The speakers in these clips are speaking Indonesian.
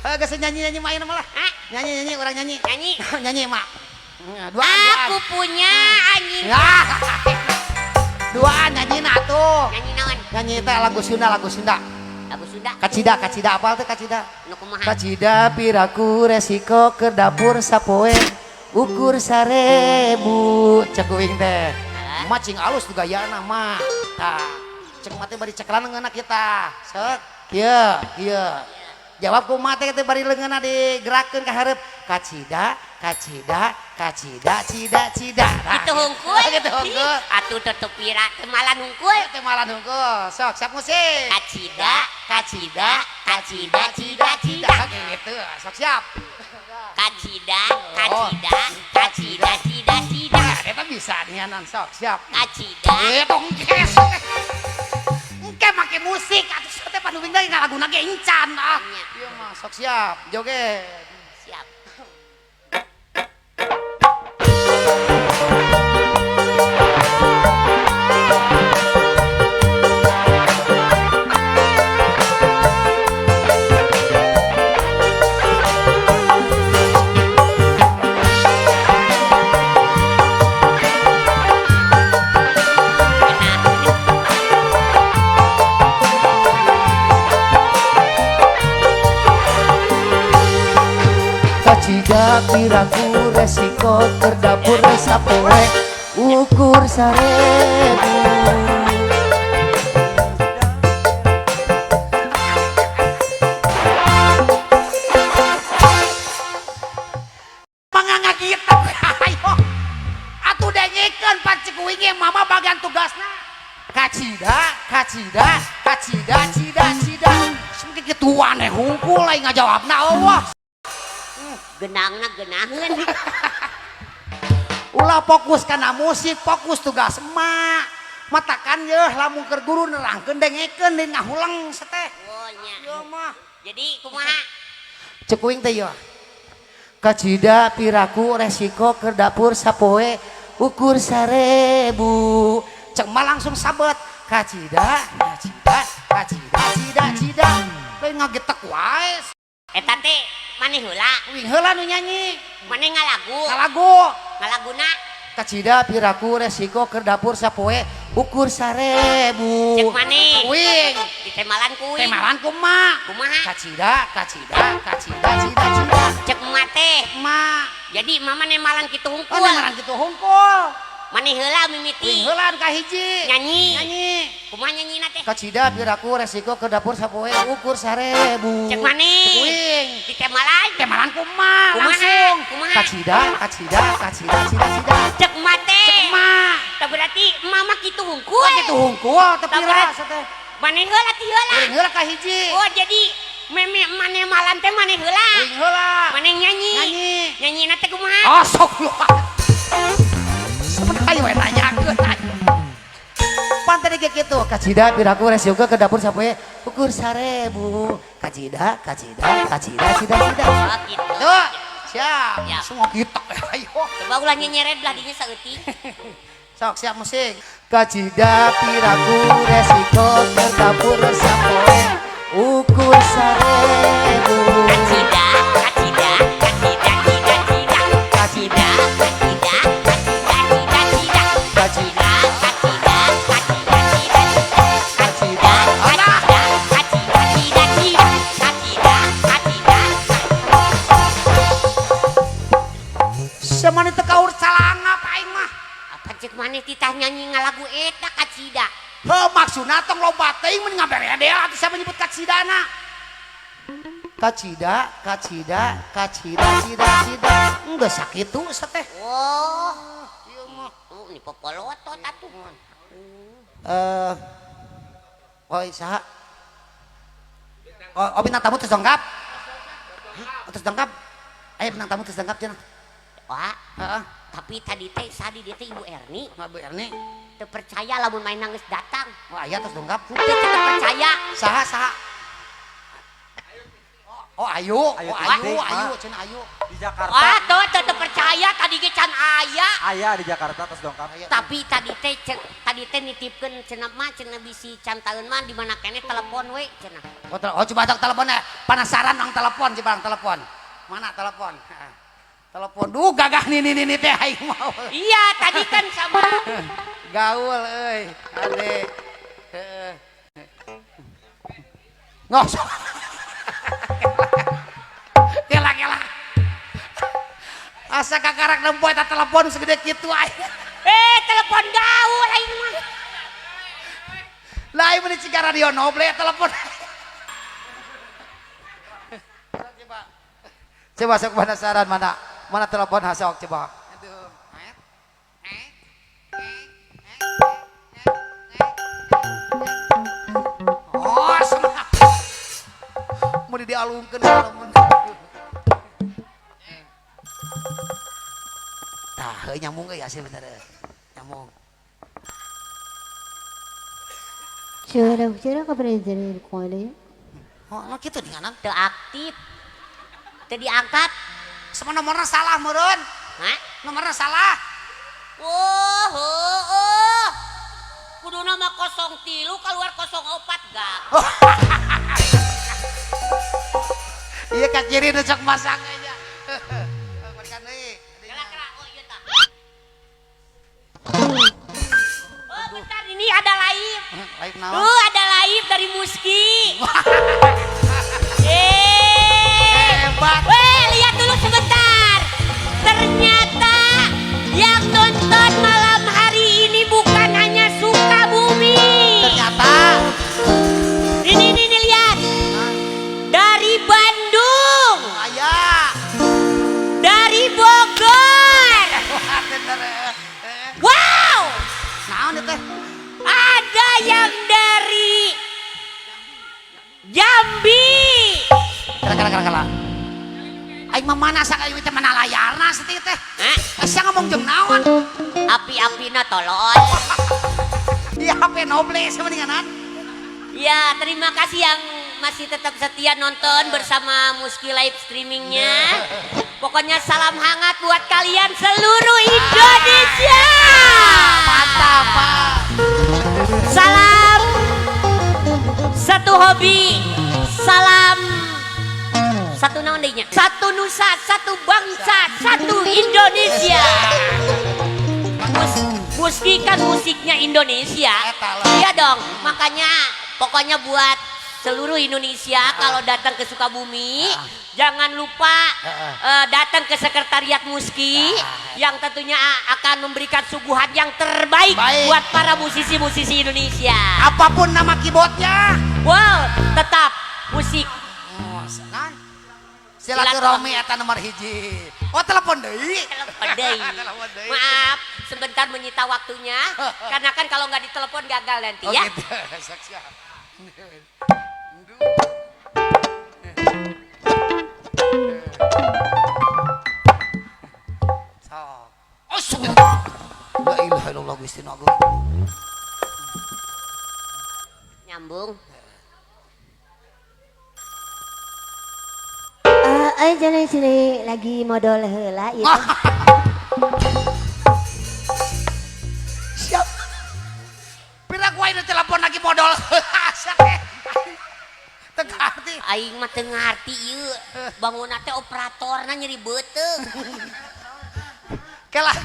Geus nyanyi-nyanyi main malah. Nyanyi-nyanyi orang nyanyi. Nyanyi. Nyanyi mak. Aku punya anjing. Duaan nyanyi atuh. Nyanyi naon? Nyanyi teh lagu Sunda, lagu Sunda. Lagu Sunda. Kacida apal teh kacida? Nu kumaha? Kacida piraku resiko ke dapur sapoe ukur 1000 cek uing teh. Macing alus juga gayana mah. Tah, cek mah teh bari ceklan ngeuna kita. Sok. Kieu. Jawab kumaha teh bari leungeunna digerakkeun ka hareup. Kacida. Gitu hungkul. Gitu hungkul. Atuh tetep pira teu malan hungkul. Teh malan hungkul. Sok, siap musik. Kacida. Gitu. Sok siap. Kacida. Eta bisa nianan sok siap. Kacida. Tongkes. Engke make musik atuh teh panu bingda ngalaguna ge encan ah. Ieu mah sok siap. Joget. Siap. Kacida piraku resiko terdapur sapoe ukur 1000. Manganga kita ayo atuh dengekeun pancik uing mama bagian tugasna. Kacida. Sengke kitu aneh hungkul lain ngajawabna Allah. Genangna genaheun. Ulah fokus kana musik, fokus tugas emak. Matakan yeuh lamun keur guru nerangkeun dengekeun deui ngahuleng seteh. Oh nya. Ieu mah. Jadi kumaha? Cek uing teh yeuh. Kacida piraku resiko keur dapur sapoe ukur 1000. Cek mah langsung sabet. Kacida. Lain ngagetek wae. Eta teh maneh heula. Uing heula nu nyanyi. Maneh ngalagu. Ngalaguna. Kacida piraku resiko keur dapur sapoe ukur 1000. Cek maneh. Uing. Ditemalan ku uing. Temalan kumaha? Kumaha? Kacida. Cek emak teh. Ma. Jadi mama nemalan kitu hungkul. Temalan kitu hungkul. Maneh heula mimiti. Uing heula nu kahiji. Nyanyi. Kumaha nyanyina teh? Kacida piraku resiko keur dapur sapoe ukur 1000. Cek maneh. Cek uing. Ditemalan. Temalan kumaha? Kumaha? Langsung. Kumaha? Kacida. Cek emak teh. Cek ma. Tah berarti mama kitu hungkul. Oh kitu hungkul teu pira sateh. Maneh heula ti heula. Uing heula kahiji. Oh jadi meme maneh malan teh maneh heula. Uing heula. Maneh nyanyi. Nyanyina teh kumaha? Oh sok lu. Sebenarnya we nanyakeun. Pantai ge kitu. Kacida piraku resiko ke dapur sapoe ukur 1000. Kacida. Oh gitu. Tuh, siap. Siap. Semua kita. Ayo. Coba ulah nyenyeret belah dinya saeutik. Sok siap musik. Kacida piraku resiko ke dapur sapoe ukur 1000. Semani teu kaur calanga paing mah. Apa cek maneh titah nyanyi ngalagu eta kacida. Heuh maksudna tong loba teuing mun ngaberede atuh siapa nyebut kacidana. Kacida. Enggak sakitu sateh. Oh. Ieu mah ini popolotot atuh. Oi saha? Oh, bintang tamu terus dongkap. Terus dongkap. Ayo bintang tamu terus dongkap cenah. Wah, Heeh. tapi tadi teh sadi dia teh Ibu Erni Bu Erni. teu percaya lamun main nangis datang. Oh aya terus dongkap. Teu percaya. Saha? Oh Ayu Ayu cenah Ayu. di Jakarta. Wah, tuh teu percaya. aya tadi ge can aya. Aya di Jakarta tos dongkap. Tapi tadi teh nitipkeun cenah mah cenah bisi cantaeun mah di mana keneh telepon we cenah. Oh coba tak telepon ya. Penasaran nang telepon coba telepon. Mana telepon? Telepon. Duh gagah nih teh aing mau. Iya tadi kan sama. Gaul euy. Ade. Heeh. Ngosok. Kela. Asa kakarak nempoe eta telepon segede kitu aing. Telepon gaul aing mah. Lah aing meni ciga radio noble telepon. Coba sok penasaran mana telepon hasok coba. Oh, semangat. Mau dialungkeun telepon. Tah, nyambung ya sih bener. Nyambung. Curang kapan jadi koile? Oh, no kitu dengan Teu aktif. Teu diangkat. sama nomornya salah meureun. Hah? Nomornya salah. Oh. Kuduna mah 03 keluar 04 gak. Iya ka ciri nu sok masang aja. Berikan deui. Kira-kira oh ieu tah. Oh bentar ini ada live. Live naon? Ada live dari Muski. Hebat. Lihat dulu sebentar. Ternyata yang nonton malam hari ini bukan hanya Sukabumi. Ternyata Ini lihat. Dari Bandung, aya. dari Bogor. Wah, bener. Wow, Naon teh? ada yang dari Jambi. Kala. Aing mah mana sak aing teh mana layarna setik teh. Asa ngomong jeung naon? Api-apina tolong. Iya HP noble sama denganan. Ya, terima kasih yang masih tetap setia nonton bersama Muski live streamingnya. Pokoknya salam hangat buat kalian seluruh Indonesia. Mantap, Pak. Salam satu hobi, salam satu naon deui nya? Satu nusa, satu bangsa, satu Indonesia. Muski kan musiknya Indonesia. Eta lah. Iya dong, makanya pokoknya buat seluruh Indonesia kalau datang ke Sukabumi jangan lupa datang ke sekretariat Muski yang tentunya akan memberikan suguhan yang terbaik Baik. buat para musisi-musisi Indonesia. Apapun nama keyboardnya. Wow, tetap musik. Oh, kan? Silaturahmi eta nomor hiji. Oh, telepon deui. Telepon deui. Telepon deui. Maaf, sebentar menyita waktunya karena kan kalau nggak ditelepon gagal nanti Oh, ya. gitu. Siap. Oh, la ilaha illallah Gusti Agung. Nyambung. Jangan sini lagi modal heula ieu. Siap. Pira ku aing telepon lagi modal. Teu ngarti. Aing mah teu ngarti ieu. Bangunna teh operatorna nyeri beuteung. Kelah.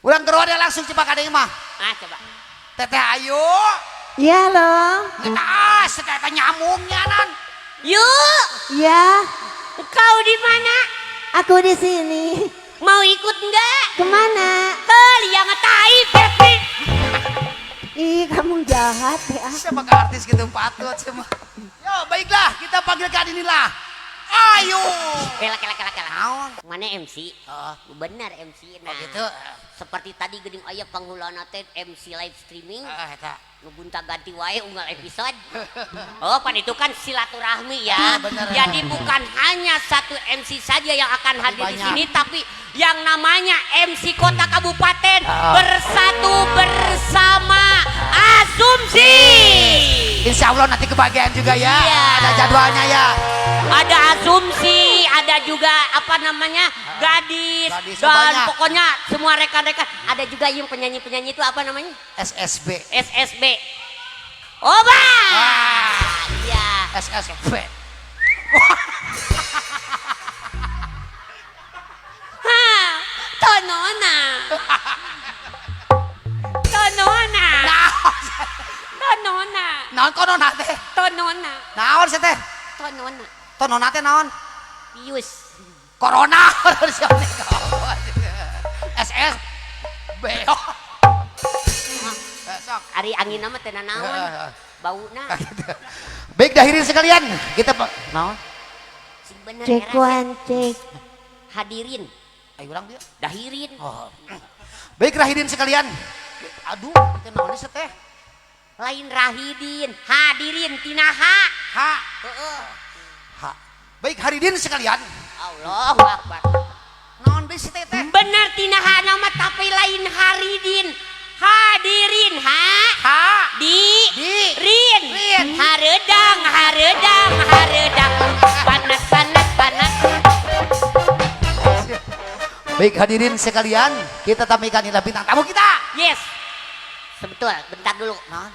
Urang keruade langsung coba ka deui mah. Ah, coba. Teteh ayo. Iya loh. Kita teteh nyamungnya nan. Yuk, Ya, kau di mana? aku di sini. Mau ikut enggak? Kemana? Yang ngetaip, Kevin. Ih, kamu jahat ya. Siapa ka artis gitu patut semua. Yo, baiklah kita panggilkan inilah. Ayo. Kela. Naon? Mana MC? Benar MC. Nah, gitu. seperti tadi geuning aya panghulana teh MC live streaming. Eta. Ngegunta ganti wae unggal episode. Oh, pan itu kan silaturahmi ya. Bener. Jadi bukan hanya satu MC saja yang akan hadir di Banyak. sini, tapi yang namanya MC Kota Kabupaten Ah. bersatu bersama Asumsi. Insya Allah nanti kebagian juga ya. Iya. Ada jadwalnya ya. ada asumsi, ada juga apa namanya gadis, Gadis, dan banyak. pokoknya semua rekan-rekan. Ada juga yang penyanyi-penyanyi itu apa namanya? SSB. SSB. Oba. Ah. Iya. SSB. Ha, tonona. Tonona. Tonona. Naon kono nate? Tonona. Naon sih teh? Tonona. Tono nate naon? Pius. Corona. SS. Beo. Sok. Ari angin nama teh naon. Bauna. Baik hadirin sekalian, kita naon? Sing bener Cek era, one cek. hadirin. Ayo ulang dia. Dahirin. Oh. Baik hadirin sekalian. Aduh, kita naon sih teh? Lain rahidin, hadirin tinaha. Ha. Heeh. Ha. Baik hadirin sekalian. Allahu Akbar. Naon deui si teh teh? Bener tinaha nama tapi lain haridin. Hadirin Ha. di Rin. haredang panas Baik hadirin sekalian, kita tampilkan inilah bintang tamu kita. yes sebetul bentar dulu Naon?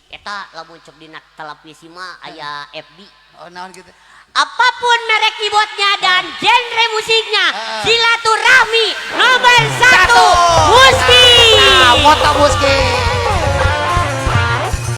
eta lamun cek dina televisi mah aya FB Oh, naon gitu. apapun merek keyboardnya dan genre musiknya Ah. silaturahmi nomor 1 Muski Nah, foto Muski.